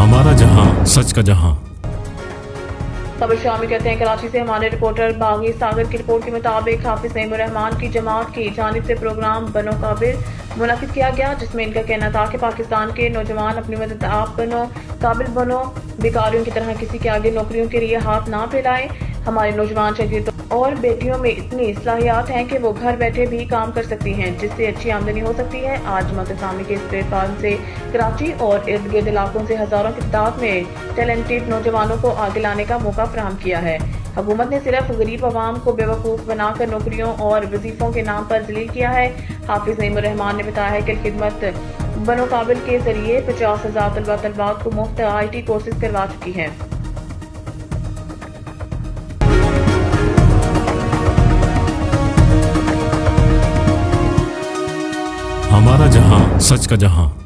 हमारा जहां, सच का जहां। खबर शामिल कहते हैं कराची से हमारे रिपोर्टर बागी सागर की रिपोर्ट के मुताबिक हाफिज नईमुर रहमान की जमात की जानिब से प्रोग्राम बनो काबिल मुनाकिद किया गया, जिसमें इनका कहना था कि पाकिस्तान के नौजवान अपनी मदद आप बनो, काबिल बनो, बेकारियों की तरह किसी के आगे नौकरियों के लिए हाथ ना फैलाएं। हमारे नौजवान शगीर्दों और बेटियों में इतनी सलाहियत हैं कि वो घर बैठे भी काम कर सकती हैं, जिससे अच्छी आमदनी हो सकती है। आज मकसामी के इस प्लेटफॉर्म से कराची और इर्द गिर्द इलाकों से हजारों की तादाद में टैलेंटेड नौजवानों को आगे लाने का मौका फराहम किया है। हुकूमत ने सिर्फ गरीब अवाम को बेवकूफ़ बनाकर नौकरियों और वजीफों के नाम पर जलील किया है। हाफिज नईमुर रहमान ने बताया है कि खिदमत बनो काबिल के जरिए 50,000 तलबा तलबात को मुफ्त IT कोर्सेज करवा चुकी है। हमारा जहां, सच का जहां।